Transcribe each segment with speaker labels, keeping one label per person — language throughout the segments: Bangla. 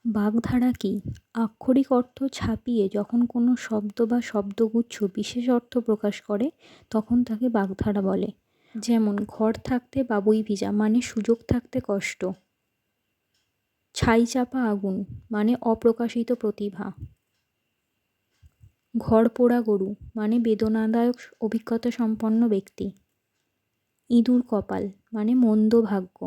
Speaker 1: বাগধারা কি? আক্ষরিক অর্থ ছাপিয়ে যখন কোনো শব্দ বা শব্দগুচ্ছ বিশেষ অর্থ প্রকাশ করে তখন তাকে বাগধারা বলে। যেমন ঘর থাকতে বাবুই ভিজা মানে সুযোগ থাকতে কষ্ট। ছাই চাপা আগুন মানে অপ্রকাশিত প্রতিভা। ঘর পোড়া গরু মানে বেদনাদায়ক অভিজ্ঞতা সম্পন্ন ব্যক্তি। ইঁদুর কপাল মানে মন্দ ভাগ্য।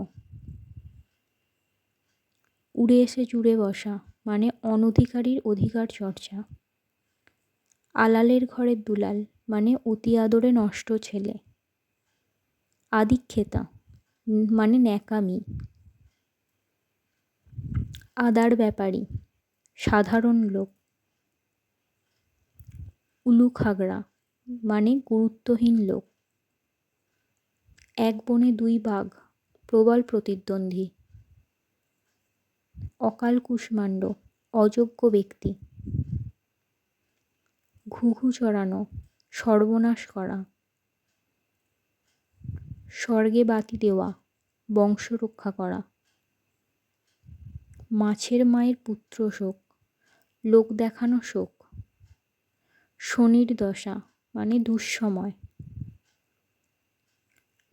Speaker 1: উড়ে এসে জুড়ে বসা মানে অনধিকারীর অধিকার চর্চা। আলালের ঘরের দুলাল মানে অতি আদরে নষ্ট ছেলে। আদিক্ষেতা মানে ন্যাকামি। আদার ব্যাপারী সাধারণ লোক। উলুখাগড়া মানে গুরুত্বহীন লোক। এক বনে দুই বাঘ প্রবল প্রতিদ্বন্দ্বী। অকাল কুষ্মাণ্ড অযোগ্য ব্যক্তি। ঘুঘু চড়ানো সর্বনাশ করা। স্বর্গে বাতি দেওয়া বংশ রক্ষা করা। মাছের মায়ের পুত্র শোক লোক দেখানো শোক। শনির দশা মানে দুঃসময়।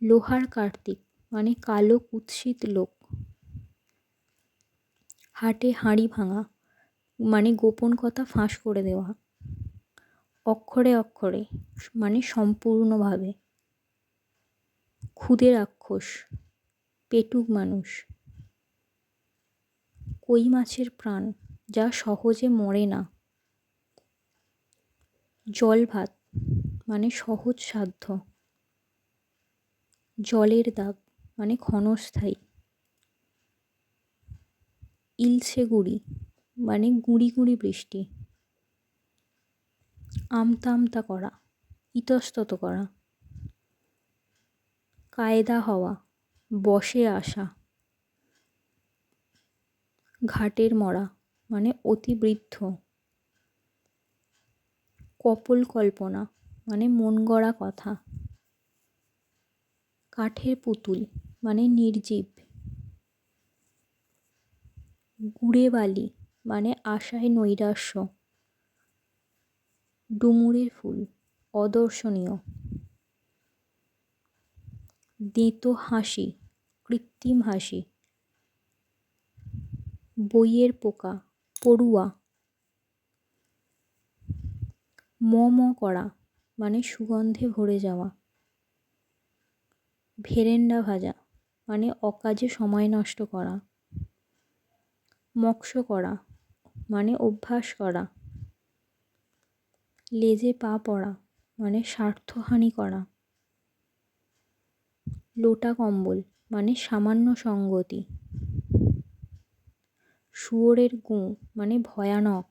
Speaker 1: লোহার কার্তিক মানে কালো কুৎসিত লোক। হাটে হাঁড়ি ভাঙা মানে গোপন কথা ফাঁস করে দেওয়া। অক্ষরে অক্ষরে মানে সম্পূর্ণভাবে। খুদে রাক্ষস পেটুক মানুষ। কই মাছের প্রাণ যা সহজে মরে না। জল ভাত মানে সহজ সাধ্য। জলের দাগ মানে ক্ষণস্থায়ী। ইলশে গুঁড়ি মানে গুঁড়ি গুঁড়ি বৃষ্টি। আমতা আমতা করা ইতস্তত করা। কায়দা হওয়া বশে আসা। ঘাটের মরা মানে অতি বৃদ্ধ। কপোল কল্পনা মানে মন গড়া কথা। কাঠের পুতুল মানে নির্জীব। গুড়ে বালি মানে আশায় নৈরাশ্য। ডুমুরের ফুল অদর্শনীয়। দেঁতো হাসি কৃত্রিম হাসি। বইয়ের পোকা পড়ুয়া। ম ম করা মানে সুগন্ধে ভরে যাওয়া। ভেরেন্ডা ভাজা মানে অকাজে সময় নষ্ট করা। মক্ষ করা মানে অভ্যাস করা। লেজে পা পড়া মানে স্বার্থহানি করা। লোটা কম্বল মানে সামান্য সঙ্গতি। শুয়োরের গু মানে ভয়ানক।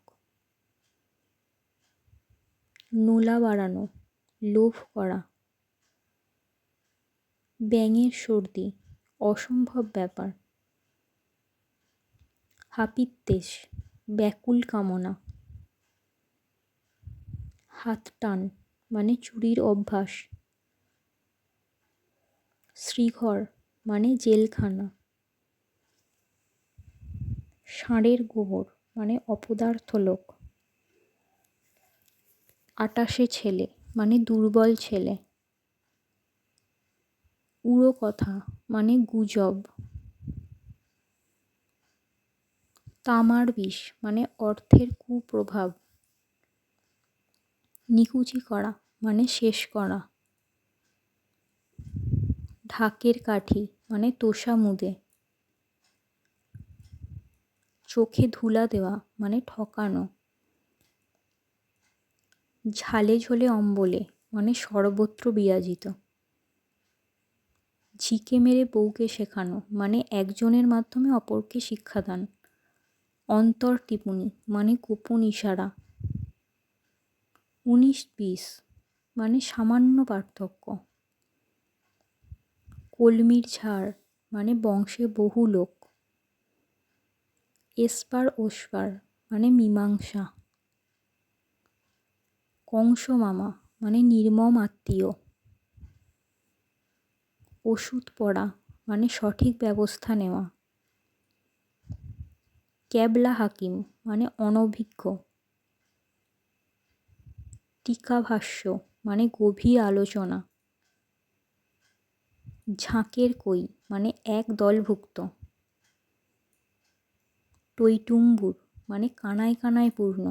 Speaker 1: নোলা বাড়ানো লোভ করা। ব্যাঙের সর্দি অসম্ভব ব্যাপার। হাপিত্যেশ ব্যাকুল কামনা। হাত টান মানে চুরির অভ্যাস। শ্রীঘর মানে জেলখানা। ষাঁড়ের গোবর মানে অপদার্থ লোক। আটাশে ছেলে মানে দুর্বল ছেলে। উড়ো কথা মানে গুজব। তামার বিষ মানে অর্থের কুপ্রভাব। নিকুচি করা মানে শেষ করা। ঢাকের কাঠি মানে তোষামুদে। চোখে ধুলা দেওয়া মানে ঠকানো। ঝালে ঝোলে অম্বলে মানে সর্বত্র বিরাজিত। ঝিকে মেরে বউকে শেখানো মানে একজনের মাধ্যমে অপরকে শিক্ষাদান। অন্তর টিপুনি মানে গোপন ইশারা। 19-20 মানে সামান্য পার্থক্য। কলমির ঝাড় মানে বংশে বহু লোক। এসপার ওসপার মানে মীমাংসা। কংস মামা মানে নির্মম আত্মীয়। ওষুধ পড়া মানে সঠিক ব্যবস্থা নেওয়া। ক্যাবলা হাকিম মানে অনভিজ্ঞ। টীকাভাষ্য মানে গভীর আলোচনা। ঝাঁকের কই মানে এক দলভুক্ত। টইটুম্বুর মানে কানায় কানায় পূর্ণ।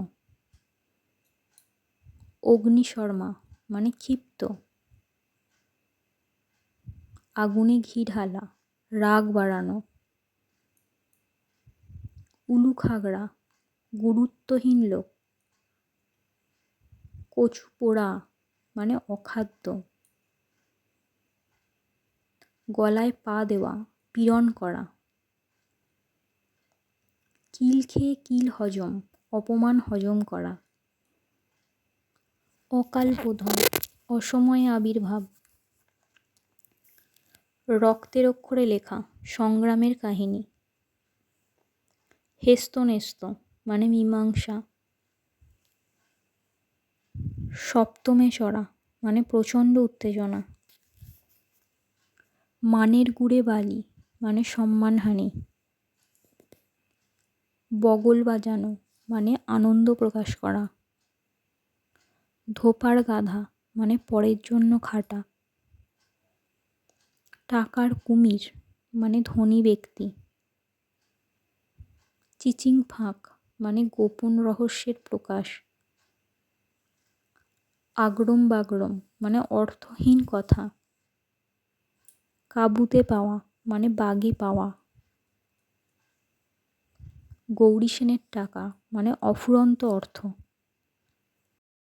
Speaker 1: অগ্নিশর্মা মানে ক্ষিপ্ত। আগুনে ঘি ঢালা রাগ বাড়ানো। উলুখাগড়া গুরুত্বহীন লোক। কচু পোড়া মানে অখাদ্য। গলায় পা দেওয়া পীড়ন করা। কিল খেয়ে কিল হজম অপমান হজম করা। অকালবোধন অসময়ে আবির্ভাব। রক্তের অক্ষরে লেখা সংগ্রামের কাহিনী। হেস্তনেস্ত মানে মীমাংসা। সপ্তমে চড়া মানে প্রচণ্ড উত্তেজনা। মানের গুড়ে বালি মানে সম্মানহানি। বগল বাজানো মানে আনন্দ প্রকাশ করা। ধোপার গাধা মানে পরের জন্য খাটা। টাকার কুমির মানে ধনী ব্যক্তি। চিচিং ফাঁক মানে গোপন রহস্যের প্রকাশ। আগড়ম বাগড়ম মানে অর্থহীন কথা। কাবুতে পাওয়া মানে বাগে পাওয়া। গৌরী সেনের টাকা মানে অফুরন্ত অর্থ।